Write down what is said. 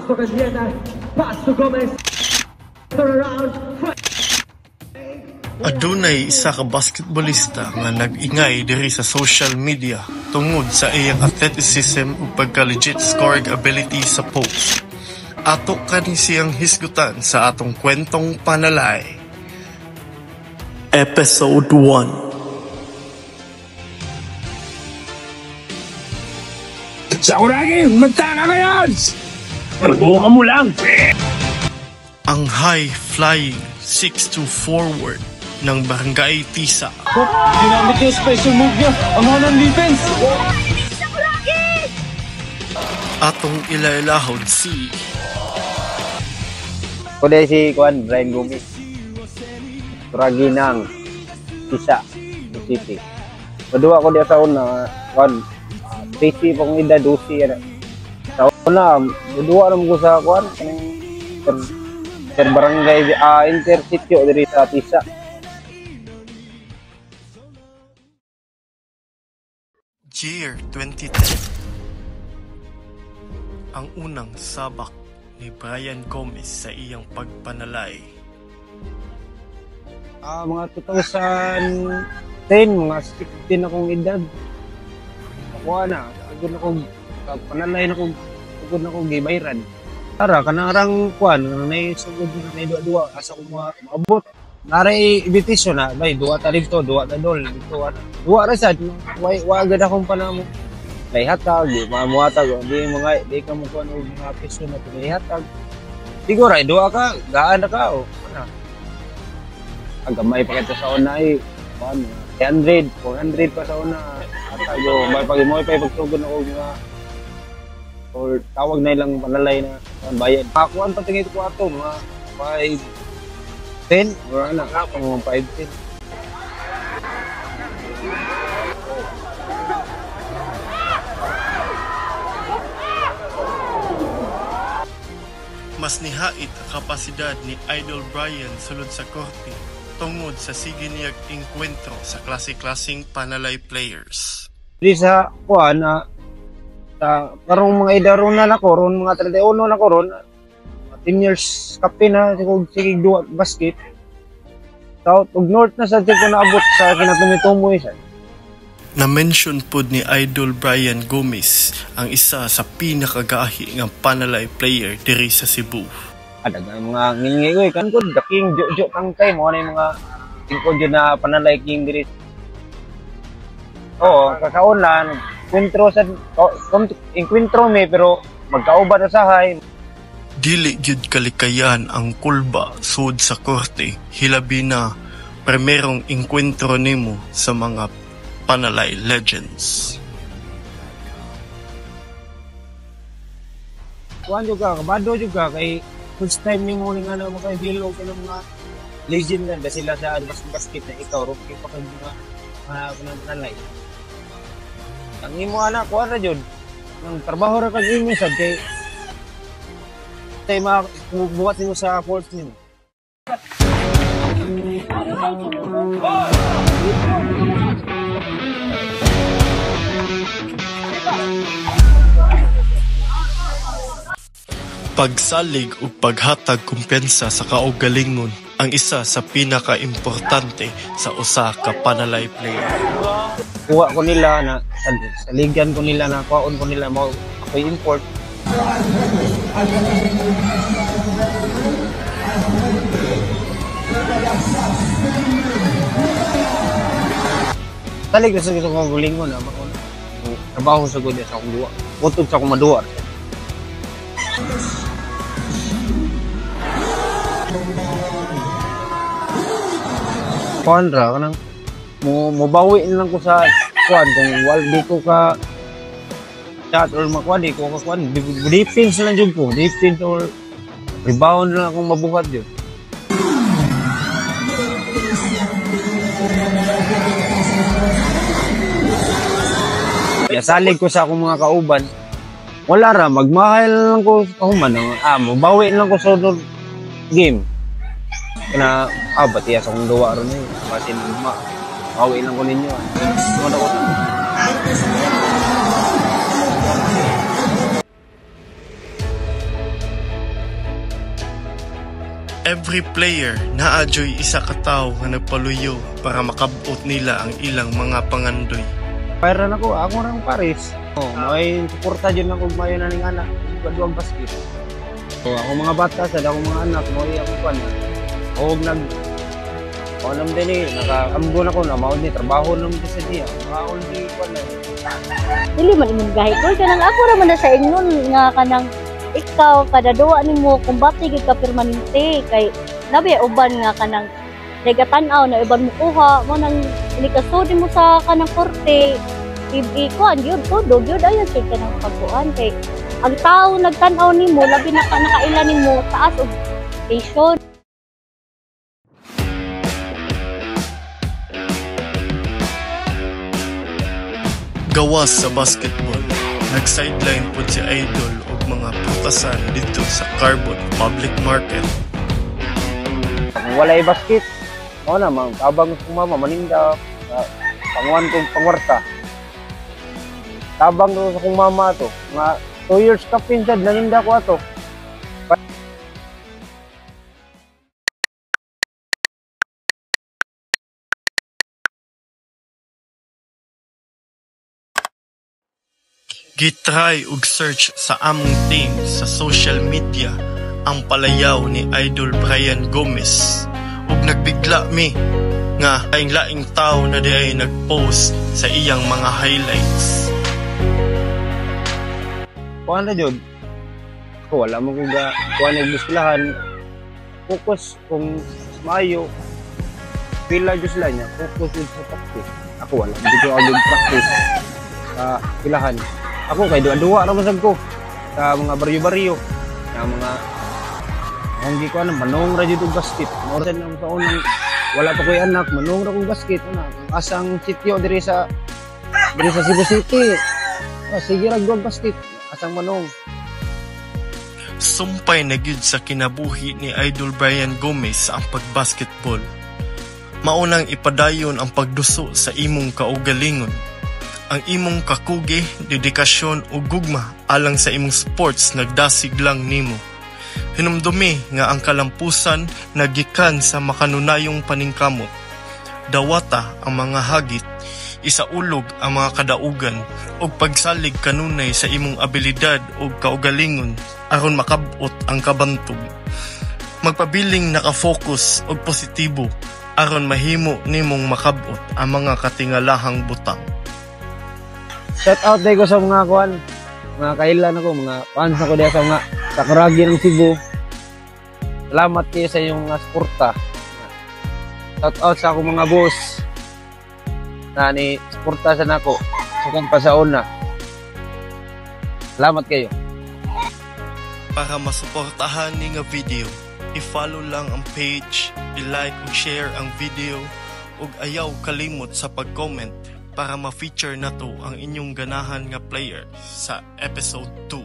Pastor Candieta, Pastor Gomez, turn around. Adunay isa ka basketballista nga nag-ingay diri sa social media tungod sa iyang athleticism ug pagka-legit scoring ability sa post. Ato kani siyang hisgutan sa atong kwentong panalay. Episode 1. Sa kuragi, magtaka ka yan! Magbuka mo lang! Ang high-flying 6'2" forward ng Barangay Tisa. Ginamit yung special move niya, ang hanang defense! Atong ilailahod si Kuday si Juan Brian Gomez. Turagi ng Tisa City. Madua ko diya sa una, Juan. 30 pang ida 12 yan. Sa una, madua naman ko sa Juan. Sa barangay intersityo diri sa Tisa. Year 2010. Ang unang sabak ni Brian Gomez sa iyang pagpanalay. Mga 2010, mga 16 akong edad. Nakuha na, agad na akong panalay na akong gibayran. Tara, kanarang kuhan, naisugod na may dua-dua, asa ko maabot. Naray invitation na, bay, dua ta dito, dua ta dol, dito, dua ra sad, wa agad akong panamo. May hatag, di mamuhatag, di ka mo kuhan og mga piso na pinahatag. Siguro, dua ka, gaan na ka, o, ano. Agamay pa kita sa una, 300, 400 pa sa una. Hatag, o, pag mo pagsugod ako mga, or tawag na ilang panalay na bayad. Kakuhan pa tingin ko ato, mga 5-10 or ano, mga 5-10. Mas nihait ang kapasidad ni Idol Brian sulod sa korte tungod sa sige niyag engkwentro sa klase-klaseng panalay players. Di sa kuhan na karong mga edaro na nako ron, mga 31 na ko ron, 10 years captain na sige duwa basket. South ug north na sa ko naabot sa kinatumoy sa. Na-mention pod ni Idol Brian Gomez ang isa sa pinakagahi ng panalay player diri sa Cebu. Daghang mga ngingi kan ko the king jojo tangkay mo na mga tingkod yun na panalay king diri. Oo, kakauna kwentro sa enkwentro me pero magkauban na sahay. Dili gyud kalikayan ang kulba sud sa korte, hilabi na primerong engkwentro nimo sa mga panalay legends. Kuhan juga, kabado juga kay first time ni mo nga na makabilog ka ng mga legend na sila sa basket na ikaw rookie pa kang mga panalay. Ang imo anak kuhan ra jud nang trabaho ra kag imo sad kay buhat nimo sa force nimo. Pagsalig o paghatag kumpensa sa kaugalingon ang isa sa pinaka-importante sa usa ka panalay player. Kuha ko nila na saligyan ko nila na kuhaon ko nila mo ako import. Salig na sa akong gulingon na trabaho sa gud sa akong duwa. Utod sa akong maduwa. Kontra kanang mubawi lang ko sa kuan kung di ko ka shot or makuan di ko ka kuan defense lang jud ko, defense or rebound lang akong mabuhat jud. Ya salig ko sa akong mga kauban. Wala ra magmahal lang ko kahuman mubawi lang ko sa game. Kena bati sa akong duwa ron kasi mabawi lang ko ninyo. Ano ko Every player naadyoy isa ka tawo nga nagpaluyo para makabot nila ang ilang mga pangandoy. Pairan ako rang Paris. May suporta dyan ako mayo na ning anak. Duwag basket. Ako mga bata sa ako mga anak, may ako pan. Og alam din nakaambo na ko na maud ni trabaho nung sa diya. Maul di pan. Dili man imong gahi ko kanang ako ra man sa ingon nga kanang ikaw kada duwa nimo kung bati gid ka permanente kay labi uban nga kanang nagatan-aw na iban mo kuha mo nang inikasod mo sa kanang korte kuan yun todo yun ayon sa kanang pagkuan kay ang tao nagtan-aw nimo labi na nakaila nimo taas og station. Gawas sa basketball, nag-sideline po si Idol og mga putasan dito sa Carbon Public Market. Kung walay basket, mo na mang tabang kong mama maninda panguan kong pangwarta. Tabang ko sa kong mama to, mga 2 years kapin sad naninda ko ato. Gitry ug search sa among team sa social media ang palayaw ni Idol Brian Gomez ug nagbigla mi nga laing tao na di ay nagpost sa iyang mga highlights. Kuan na jud. Ko wala mo kung kuan nagbusplahan. Focus kung mayo pila jud sila niya. Focus sa practice. Ako wala dito ako practice sa pilahan. Ako kay duwa-duwa ra masag ko sa mga baryo-baryo, sa mga hindi ko anong manong ra jud og basket. More than lang sa unang wala pa ko'y anak, manong ra kong basket ana. Asang sitio diri sa Cebu City. Sige ra og basket, asang manong. Sumpay na gyud sa kinabuhi ni Idol Brian Gomez ang pagbasketball. Maunang ipadayon ang pagduso sa imong kaugalingon. Ang imong kakuge, dedikasyon o gugma alang sa imong sports nagdasig lang nimo. Hinumdumi nga ang kalampusan nagikan sa makanunayong paningkamot. Dawata ang mga hagit, isaulog ang mga kadaugan o pagsalig kanunay sa imong abilidad o kaugalingon aron makabot ang kabantog. Magpabiling nakafocus o positibo aron mahimo nimong makabot ang mga katingalahang butang. Shout out day ko sa mga kuan, mga kailan ako, mga fans ako diya sa mga Sakuragi ng Cebu. Salamat kayo sa inyong suporta. Shout out sa akong mga boss na ni suporta sa nako sa kang pasauna. Salamat kayo. Para masuportahan ni nga video, i-follow lang ang page, i-like ug share ang video ug ayaw kalimot sa pag-comment para ma-feature na to ang inyong ganahan nga player sa episode 2.